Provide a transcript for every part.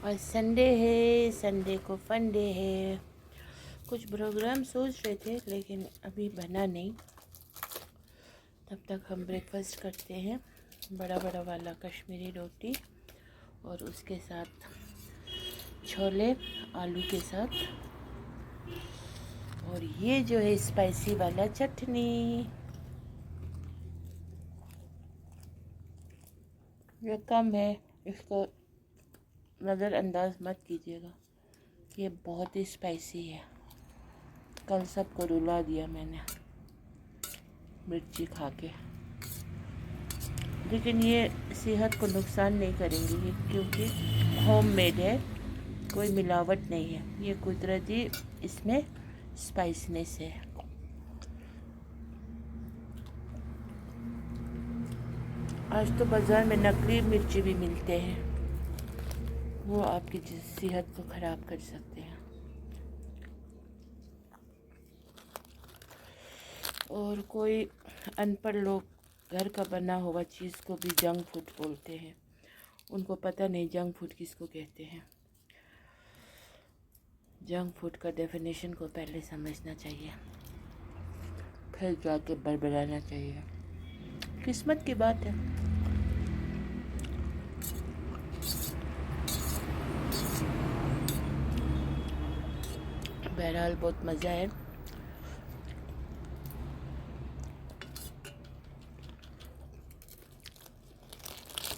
اور سنڈے ہے، سنڈے کو فن ڈے ہے. کچھ پروگرام سوچ رہے تھے لیکن ابھی بنا نہیں. تب تک ہم بریک فاسٹ کرتے ہیں. بڑا بڑا والا کشمیری روٹی اور اس کے ساتھ چھولے آلو کے ساتھ، اور یہ جو ہے اسپائسی والا چٹنی. یہ کم ہے، اس کو نظر انداز مت کیجیے گا، یہ بہت ہی اسپائسی ہے. کل سب کو رلا دیا میں نے مرچی کھا کے. لیکن یہ صحت کو نقصان نہیں کریں گی کیونکہ ہوم میڈ ہے، کوئی ملاوٹ نہیں ہے. یہ قدرتی اس میں اسپائسنس ہے. آج تو بازار میں نقلی مرچی بھی ملتے ہیں، وہ آپ کی صحت کو خراب کر سکتے ہیں. اور کوئی ان پڑھ لوگ گھر کا بنا ہوا چیز کو بھی جنک فوڈ بولتے ہیں. ان کو پتہ نہیں جنک فوڈ کس کو کہتے ہیں. جنک فوڈ کا ڈیفینیشن کو پہلے سمجھنا چاہیے، پھر جا کے بڑبڑانا چاہیے. قسمت کی بات ہے. بہرحال بہت مزہ ہے.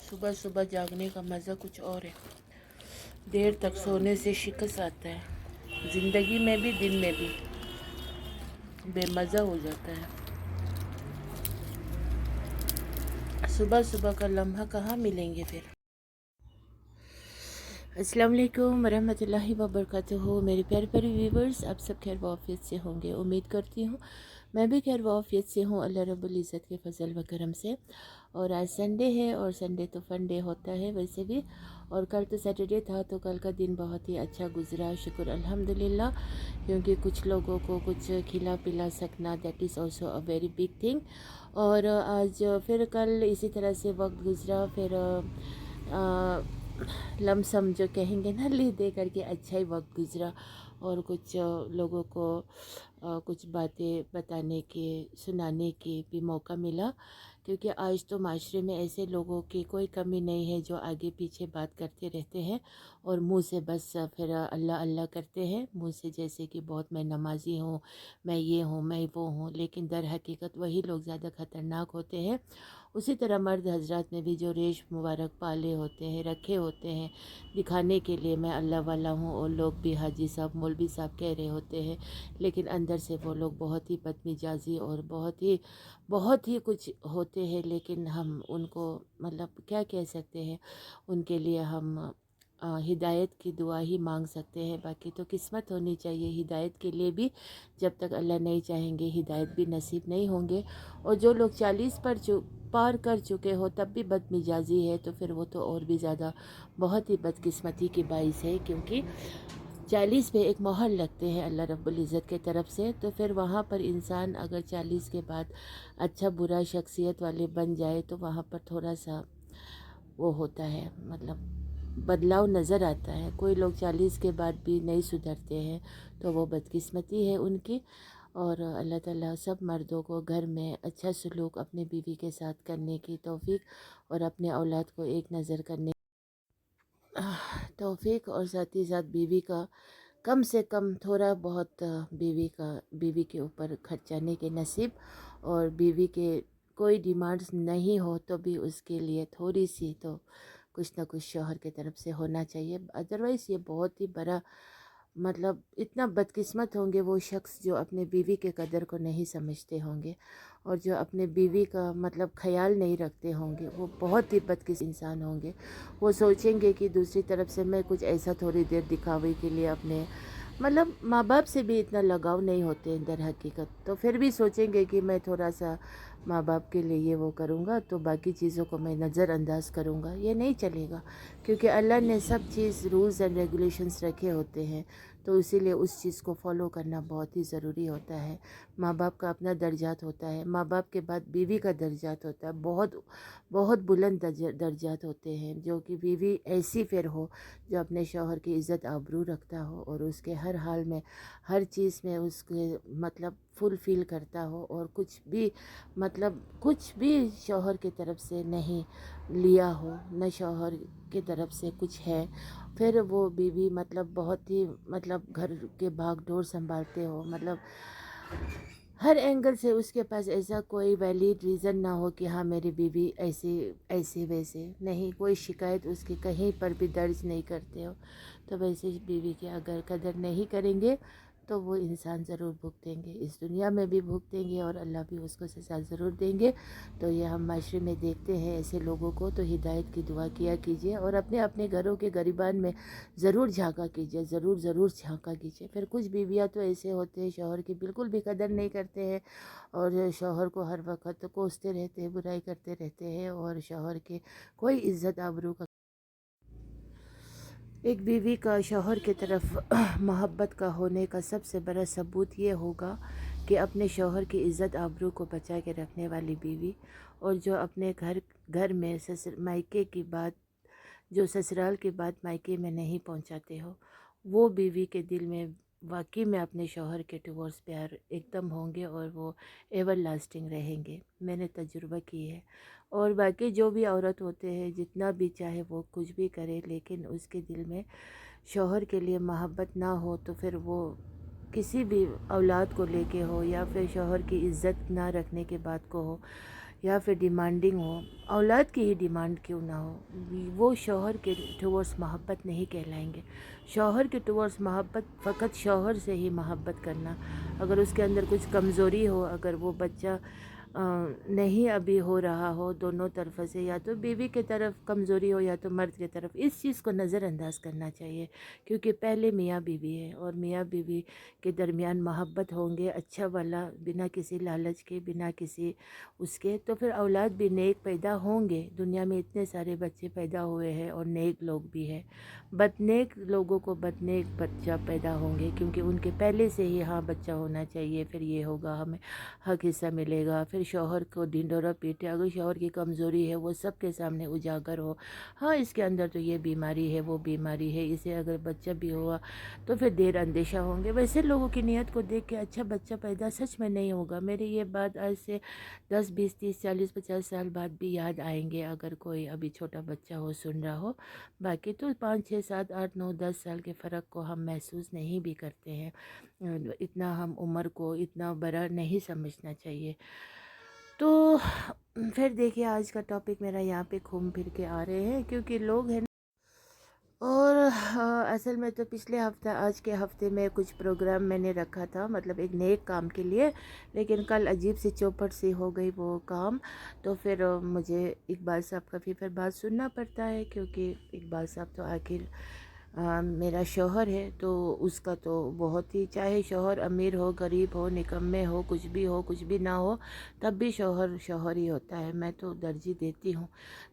صبح صبح جاگنے کا مزہ کچھ اور ہے. دیر تک سونے سے شکست آتا ہے، زندگی میں بھی دن میں بھی بے مزہ ہو جاتا ہے. صبح صبح کا لمحہ کہاں ملیں گے پھر. السلام علیکم ورحمۃ اللہ وبرکاتہ. میرے پیارے پیارے ویورز، آپ سب خیر وعافیت سے ہوں گے، امید کرتی ہوں. میں بھی خیر وعافیت سے ہوں اللہ رب العزت کے فضل و کرم سے. اور آج سنڈے ہے، اور سنڈے تو فن ڈے ہوتا ہے ویسے بھی. اور کل تو سیٹرڈے تھا، تو کل کا دن بہت ہی اچھا گزرا، شکر الحمدللہ. کیونکہ کچھ لوگوں کو کچھ کھلا پلا سکنا، that is also a very big thing. اور آج پھر کل اسی طرح سے وقت گزرا. پھر لم سم جو کہیں گے نا، لے دے کر کے اچھا ہی وقت گزرا. اور کچھ لوگوں کو کچھ باتیں بتانے کے، سنانے کے بھی موقع ملا. کیونکہ آج تو معاشرے میں ایسے لوگوں کی کوئی کمی نہیں ہے جو آگے پیچھے بات کرتے رہتے ہیں اور منہ سے بس پھر اللہ اللہ کرتے ہیں، منہ سے جیسے کہ بہت میں نمازی ہوں، میں یہ ہوں، میں وہ ہوں. لیکن در حقیقت وہی لوگ زیادہ خطرناک ہوتے ہیں. اسی طرح مرد حضرات نے بھی جو ریش مبارک پالے ہوتے ہیں، رکھے ہوتے ہیں دکھانے کے لیے میں اللہ والا ہوں، اور لوگ بھی حاجی صاحب، مولوی صاحب کہہ رہے ہوتے ہیں، لیکن اندر سے وہ لوگ بہت ہی بدمزاجی اور بہت ہی کچھ ہوتے ہیں. لیکن ہم ان کو مطلب کیا کہہ سکتے ہیں، ان کے لیے ہم ہدایت کی دعا ہی مانگ سکتے ہیں. باقی تو قسمت ہونی چاہیے ہدایت کے لیے بھی. جب تک اللہ نہیں چاہیں گے ہدایت بھی نصیب نہیں ہوں گے. اور جو لوگ 40 پار کر چکے ہو تب بھی بدمزاجی ہے، تو پھر وہ تو اور بھی زیادہ بہت ہی بدقسمتی کی باعث ہے. کیونکہ 40 پہ ایک مہر لگتے ہیں اللہ رب العزت کے طرف سے. تو پھر وہاں پر انسان اگر 40 کے بعد اچھا برا شخصیت والے بن جائے تو وہاں پر تھوڑا سا وہ ہوتا ہے، مطلب بدلاؤ نظر آتا ہے. کوئی لوگ 40 کے بعد بھی نہیں سدھرتے ہیں تو وہ بدقسمتی ہے ان کی. اور اللہ تعالیٰ سب مردوں کو گھر میں اچھا سلوک اپنے بیوی کے ساتھ کرنے کی توفیق، اور اپنے اولاد کو ایک نظر کرنے توفیق، اور ساتھ ہی ساتھ بیوی کا کم سے کم تھوڑا بہت بیوی کے اوپر خرچانے کے نصیب. اور بیوی کے کوئی ڈیمانڈز نہیں ہو تو بھی اس کے لیے تھوڑی سی تو کچھ نہ کچھ شوہر کی طرف سے ہونا چاہیے. ادروائز یہ بہت ہی بڑا مطلب اتنا بدقسمت ہوں گے وہ شخص جو اپنے بیوی کے قدر کو نہیں سمجھتے ہوں گے، اور جو اپنے بیوی کا مطلب خیال نہیں رکھتے ہوں گے، وہ بہت ہی بدقسمت انسان ہوں گے. وہ سوچیں گے کہ دوسری طرف سے میں کچھ ایسا تھوڑی دیر دکھاوے کے لیے اپنے مطلب ماں باپ سے بھی اتنا لگاؤ نہیں ہوتے ہیں در حقیقت، تو پھر بھی سوچیں گے کہ میں تھوڑا سا ماں باپ کے لیے یہ وہ کروں گا تو باقی چیزوں کو میں نظر انداز کروں گا. یہ نہیں چلے گا، کیونکہ اللہ نے سب چیز رولز اینڈ ریگولیشنز رکھے ہوتے ہیں. تو اسی لیے اس چیز کو فالو کرنا بہت ہی ضروری ہوتا ہے۔ ماں باپ کا اپنا درجات ہوتا ہے، ماں باپ کے بعد بیوی کا درجات ہوتا ہے، بہت بہت بلند درجات ہوتے ہیں، جو کہ بیوی ایسی پھر ہو جو اپنے شوہر کی عزت آبرو رکھتا ہو اور اس کے ہر حال میں ہر چیز میں اس کے مطلب فل کرتا ہو، اور کچھ بھی شوہر کی طرف سے نہیں لیا ہو، نہ شوہر کی طرف سے کچھ ہے، پھر وہ بیوی مطلب بہت ہی گھر کے بھاگ ڈور سنبھالتے ہو، ہر اینگل سے اس کے پاس ایسا کوئی ویلڈ ریزن نہ ہو کہ ہاں میری بیوی ایسے ویسے نہیں، کوئی شکایت اس کی کہیں پر بھی درج نہیں کرتے ہو، تو ویسے بیوی کی اگر قدر نہیں کریں گے تو وہ انسان ضرور بھگتیں گے، اس دنیا میں بھی بھگتیں گے اور اللہ بھی اس کو سزا ضرور دیں گے۔ تو یہ ہم معاشرے میں دیکھتے ہیں ایسے لوگوں کو، تو ہدایت کی دعا کیا کیجئے اور اپنے گھروں کے گریبان میں ضرور جھانکا کیجئے، ضرور جھانکا کیجئے۔ پھر کچھ بیویاں تو ایسے ہوتے ہیں شوہر کی بالکل بھی قدر نہیں کرتے ہیں، اور شوہر کو ہر وقت کوستے رہتے ہیں، برائی کرتے رہتے ہیں، اور شوہر کے کوئی عزت آبرو کا ایک بیوی کا شوہر کی طرف محبت کا ہونے کا سب سے بڑا ثبوت یہ ہوگا کہ اپنے شوہر کی عزت آبرو کو بچا کے رکھنے والی بیوی، اور جو اپنے گھر میں مائکے کی بات، جو سسرال کی بات مائکے میں نہیں پہنچاتے ہو، وہ بیوی کے دل میں واقعی میں اپنے شوہر کے ٹورڈز پیار ایک دم ہوں گے، اور وہ ایور لاسٹنگ رہیں گے۔ میں نے تجربہ کی ہے۔ اور باقی جو بھی عورت ہوتے ہیں، جتنا بھی چاہے وہ کچھ بھی کرے، لیکن اس کے دل میں شوہر کے لیے محبت نہ ہو، تو پھر وہ کسی بھی اولاد کو لے کے ہو، یا پھر شوہر کی عزت نہ رکھنے کے بات کو ہو، یا پھر ڈیمانڈنگ ہو، اولاد کی ہی ڈیمانڈ کیوں نہ ہو، وہ شوہر کے ٹورڈز محبت نہیں کہلائیں گے۔ شوہر کے ٹورڈز محبت فقط شوہر سے ہی محبت کرنا۔ اگر اس کے اندر کچھ کمزوری ہو، اگر وہ بچہ نہیں ابھی ہو رہا ہو دونوں طرف سے، یا تو بیوی کی طرف کمزوری ہو یا تو مرد کی طرف، اس چیز کو نظر انداز کرنا چاہیے، کیونکہ پہلے میاں بیوی ہے، اور میاں بیوی کے درمیان محبت ہوں گے اچھا والا، بنا کسی لالچ کے، بنا کسی اس کے، تو پھر اولاد بھی نیک پیدا ہوں گے۔ دنیا میں اتنے سارے بچے پیدا ہوئے ہیں اور نیک لوگ بھی ہیں، بدنیک لوگوں کو بدنیک بچہ پیدا ہوں گے، کیونکہ ان کے پہلے سے ہی ہاں بچہ ہونا چاہیے، پھر یہ ہوگا، ہمیں حق حصہ ملے گا، پھر شوہر کو ڈھنڈورا پیٹے، اگر شوہر کی کمزوری ہے وہ سب کے سامنے اجاگر ہو، ہاں اس کے اندر تو یہ بیماری ہے، وہ بیماری ہے، اسے اگر بچہ بھی ہوا تو پھر دیر اندیشہ ہوں گے۔ ویسے لوگوں کی نیت کو دیکھ کے اچھا بچہ پیدا سچ میں نہیں ہوگا۔ میری یہ بات آج سے 10 20 30 40 50 سال بعد بھی یاد آئیں گے، اگر کوئی ابھی چھوٹا بچہ ہو سن رہا ہو۔ باقی تو 5 6 7 8 9 10 سال کے فرق کو ہم محسوس نہیں بھی کرتے ہیں، اتنا ہم عمر کو اتنا بڑا نہیں سمجھنا چاہیے۔ تو پھر دیکھیے آج کا ٹاپک میرا یہاں پہ گھوم پھر کے آ رہے ہیں، کیونکہ لوگ ہیں اور اصل میں تو پچھلے ہفتہ آج کے ہفتے میں کچھ پروگرام میں نے رکھا تھا، مطلب ایک نیک کام کے لیے، لیکن کل عجیب سی چوپٹ سی ہو گئی وہ کام، تو پھر مجھے اقبال صاحب کا پھر بات سننا پڑتا ہے، کیونکہ اقبال صاحب تو آخر میرا شوہر ہے، تو اس کا تو بہت ہی، چاہے شوہر امیر ہو، غریب ہو، نکمے ہو، کچھ بھی نہ ہو، تب بھی شوہر شوہر ہی ہوتا ہے، میں تو ترجیح دیتی ہوں۔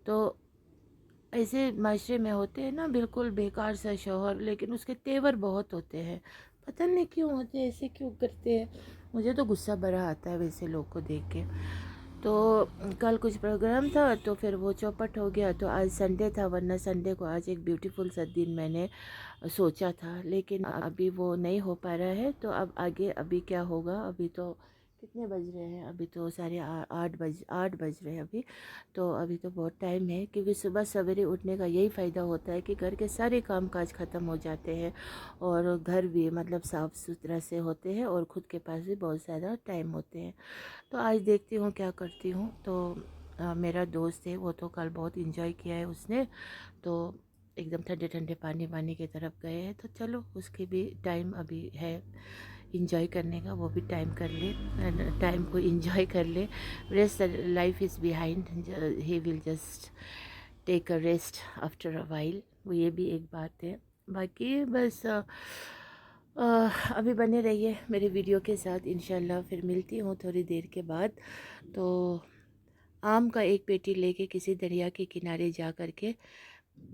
تو ایسے معاشرے میں ہوتے ہیں نا بالکل بیکار سا شوہر، لیکن اس کے تیور بہت ہوتے ہیں، پتہ نہیں کیوں ہوتے ہیں، ایسے کیوں کرتے ہیں، مجھے تو غصہ بڑا آتا ہے ویسے لوگ کو دیکھ کے۔ تو کل کچھ پروگرام تھا تو پھر وہ چوپٹ ہو گیا، تو آج سنڈے تھا، ورنہ سنڈے کو آج ایک بیوٹیفل سا دن میں نے سوچا تھا، لیکن ابھی وہ نہیں ہو پا رہا ہے۔ تو اب آگے ابھی کیا ہوگا، ابھی تو کتنے بج رہے ہیں، ابھی تو 8:30 بج رہے ہیں ابھی، تو ابھی تو بہت ٹائم ہے، کیونکہ صبح سویرے اٹھنے کا یہی فائدہ ہوتا ہے کہ گھر کے سارے کام کاج ختم ہو جاتے ہیں، اور گھر بھی مطلب صاف ستھرا سے ہوتے ہیں، اور خود کے پاس بھی بہت زیادہ ٹائم ہوتے ہیں۔ تو آج دیکھتی ہوں کیا کرتی ہوں۔ تو میرا دوست ہے وہ تو کل بہت انجوائے کیا ہے اس نے، تو ایک دم ٹھنڈے ٹھنڈے پانی کی طرف گئے ہیں، تو چلو اس کی بھی ٹائم ابھی ہے انجوائے کرنے کا، وہ بھی ٹائم کر لے، ٹائم کو انجوائے کر لے، rest life is behind, he will just take a rest after a while, وہ یہ بھی ایک بات ہے۔ باقی بس ابھی بنے رہیے میرے ویڈیو کے ساتھ، انشاءاللہ پھر ملتی ہوں تھوڑی دیر کے بعد۔ تو آم کا ایک پیٹی لے کے کسی دریا کے کنارے جا کر کے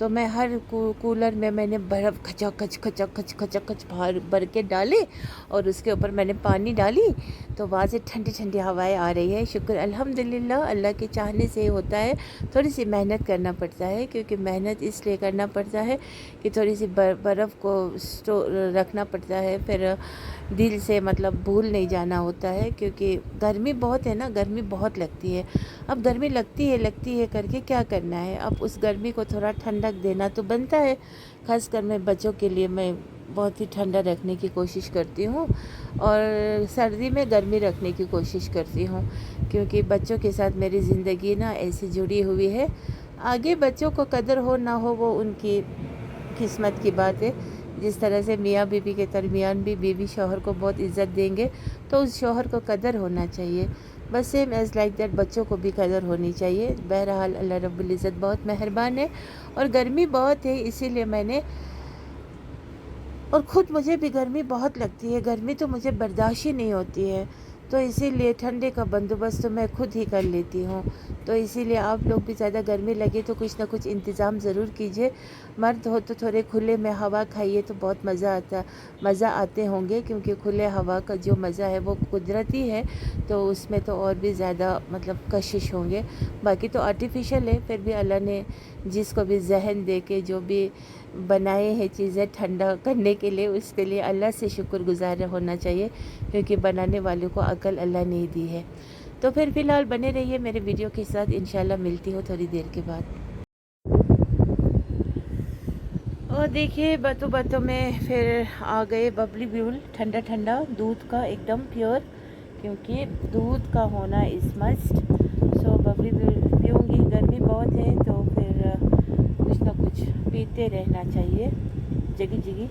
تو میں ہر کولر میں نے برف کھچا کھچ بھر کے ڈالے اور اس کے اوپر میں نے پانی ڈالی، تو وہاں سے ٹھنڈی ٹھنڈی ہوائیں آ رہی ہے۔ شکر الحمدللہ، اللہ کے چاہنے سے ہوتا ہے۔ تھوڑی سی محنت کرنا پڑتا ہے، کیونکہ محنت اس لیے کرنا پڑتا ہے کہ تھوڑی سی برف کو رکھنا پڑتا ہے، پھر دل سے مطلب بھول نہیں جانا ہوتا ہے، کیونکہ گرمی بہت ہے نا، گرمی بہت لگتی ہے۔ اب گرمی لگتی ہے کر کے کیا کرنا ہے، اب اس گرمی کو تھوڑا ٹھنڈک دینا تو بنتا ہے۔ خاص کر میں بچوں کے لیے میں بہت ہی ٹھنڈا رکھنے کی کوشش کرتی ہوں، اور سردی میں گرمی رکھنے کی کوشش کرتی ہوں، کیونکہ بچوں کے ساتھ میری زندگی نا ایسی جڑی ہوئی ہے۔ آگے بچوں کو قدر ہو نہ ہو وہ ان کی قسمت کی بات ہے۔ جس طرح سے میاں بیوی کے درمیان بھی بیوی شوہر کو بہت عزت دیں گے تو اس شوہر کو قدر ہونا چاہیے، بس سیم ایز لائک دیٹ بچوں کو بھی قدر ہونی چاہیے۔ بہرحال اللہ رب العزت بہت مہربان ہے، اور گرمی بہت ہے، اسی لیے میں نے، اور خود مجھے بھی گرمی بہت لگتی ہے، گرمی تو مجھے برداشت ہی نہیں ہوتی ہے، تو اسی لیے ٹھنڈے کا بندوبست میں خود ہی کر لیتی ہوں۔ تو اسی لیے آپ لوگ بھی زیادہ گرمی لگے تو کچھ نہ کچھ انتظام ضرور کیجیے۔ مرد ہو تو تھوڑے کھلے میں ہوا کھائیے تو بہت مزہ آتے ہوں گے، کیونکہ کھلے ہوا کا جو مزہ ہے وہ قدرتی ہے، تو اس میں تو اور بھی زیادہ مطلب کشش ہوں گے۔ باقی تو آرٹیفیشل ہے، پھر بھی اللہ نے جس کو بھی ذہن دے کے جو بھی بنائے ہیں چیزیں ٹھنڈا کرنے کے لیے، اس کے لیے اللہ سے شکر گزار ہونا چاہیے، کیونکہ بنانے والوں کو عقل اللہ نے دی ہے۔ تو پھر فی الحال بنے رہیے میرے ویڈیو کے ساتھ، انشاءاللہ ملتی ہوں تھوڑی دیر کے بعد۔ اور دیکھیے باتوں میں پھر آ گئے ببلی بیول، ٹھنڈا ٹھنڈا دودھ کا ایک دم پیور، کیونکہ دودھ کا ہونا از مسٹ۔ سو ببلی بیول پیوں گی، گرمی بہت ہے تو پھر کچھ نہ کچھ پیتے رہنا چاہیے جگی۔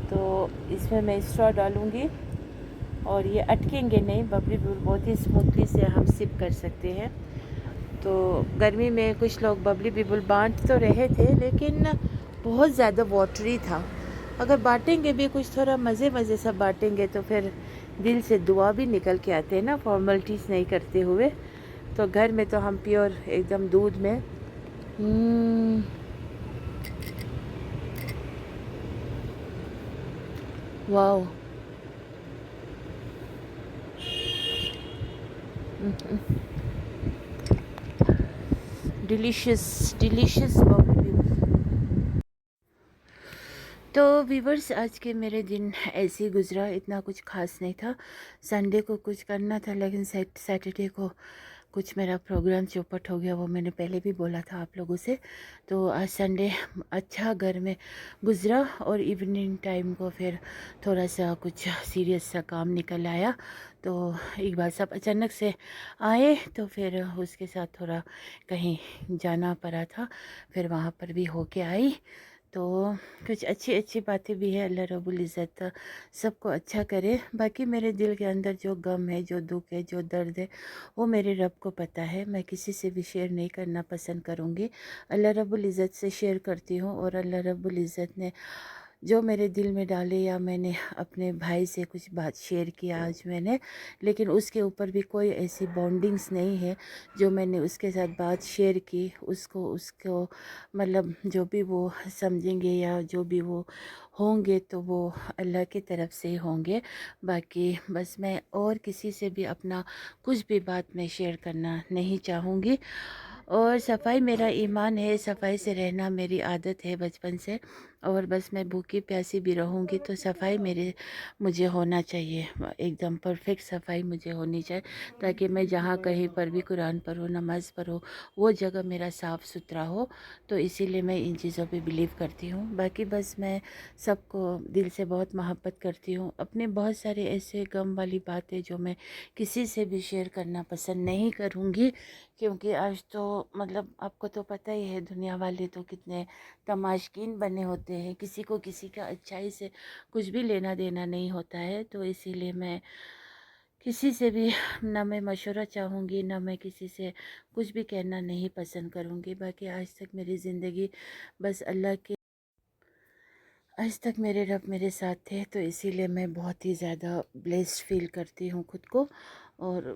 تو اس میں اسٹرا ڈالوں گی، اور یہ اٹکیں گے نہیں، ببلی بیول بہت ہی اسموتھلی سے ہم سپ کر سکتے ہیں۔ تو گرمی میں کچھ لوگ ببلی بیبل بانٹ تو رہے تھے، لیکن بہت زیادہ واٹری تھا۔ اگر بانٹیں گے بھی کچھ تھوڑا مزے سے بانٹیں گے تو پھر دل سے دعا بھی نکل کے آتے ہیں نا، فارملٹیز نہیں کرتے ہوئے۔ تو گھر میں تو ہم پیور ایک دم دودھ میں واو، ڈیلیشیس ببلی بیول۔ تو ویورز، آج کے میرے دن ایسے ہی گزرا، اتنا کچھ خاص نہیں تھا۔ سنڈے کو کچھ کرنا تھا، لیکن سیٹرڈے کو کچھ میرا پروگرام چوپٹ ہو گیا، وہ میں نے پہلے بھی بولا تھا آپ لوگوں سے۔ تو آج سنڈے اچھا گھر میں گزرا، اور ایوننگ ٹائم کو پھر تھوڑا سا کچھ سیریس سا کام نکل آیا، تو ایک بار سب اچانک سے آئے تو پھر اس کے ساتھ تھوڑا کہیں جانا پڑا تھا، پھر وہاں پر بھی ہو کے آئی۔ تو کچھ اچھی باتیں بھی ہے، اللہ رب العزت سب کو اچھا کرے۔ باقی میرے دل کے اندر جو غم ہے، جو دکھ ہے، جو درد ہے، وہ میرے رب کو پتہ ہے، میں کسی سے بھی شیئر نہیں کرنا پسند کروں گی۔ اللہ رب العزت سے شیئر کرتی ہوں، اور اللہ رب العزت نے جو میرے دل میں ڈالے، یا میں نے اپنے بھائی سے کچھ بات شیئر کیا آج میں نے، لیکن اس کے اوپر بھی کوئی ایسی بانڈنگز نہیں ہے جو میں نے اس کے ساتھ بات شیئر کی، اس کو مطلب جو بھی وہ سمجھیں گے یا جو بھی وہ ہوں گے تو وہ اللہ کی طرف سے ہوں گے۔ باقی بس میں اور کسی سے بھی اپنا کچھ بھی بات میں شیئر کرنا نہیں چاہوں گی، اور صفائی میرا ایمان ہے، صفائی سے رہنا میری عادت ہے بچپن سے، اور بس میں بھوکی پیاسی بھی رہوں گی تو صفائی مجھے ہونا چاہیے، ایک دم پرفیکٹ صفائی مجھے ہونی چاہیے، تاکہ میں جہاں کہیں پر بھی قرآن پڑھوں، نماز پڑھوں، وہ جگہ میرا صاف ستھرا ہو۔ تو اسی لیے میں ان چیزوں پہ بلیو کرتی ہوں۔ باقی بس میں سب کو دل سے بہت محبت کرتی ہوں، اپنے بہت سارے ایسے غم والی باتیں جو میں کسی سے بھی شیئر کرنا پسند نہیں کروں گی، کیونکہ آج تو مطلب آپ کو تو پتہ ہی ہے، دنیا والے تو کتنے تماشکین بنے ہوتے ہیں، کسی کو کسی کا اچھائی سے کچھ بھی لینا دینا نہیں ہوتا ہے، تو اسی لیے میں کسی سے بھی نہ میں مشورہ چاہوں گی، نہ میں کسی سے کچھ بھی کہنا نہیں پسند کروں گی۔ باقی آج تک میری زندگی بس آج تک میرے رب میرے ساتھ تھے، تو اسی لیے میں بہت ہی زیادہ بلیسڈ فیل کرتی ہوں خود کو، اور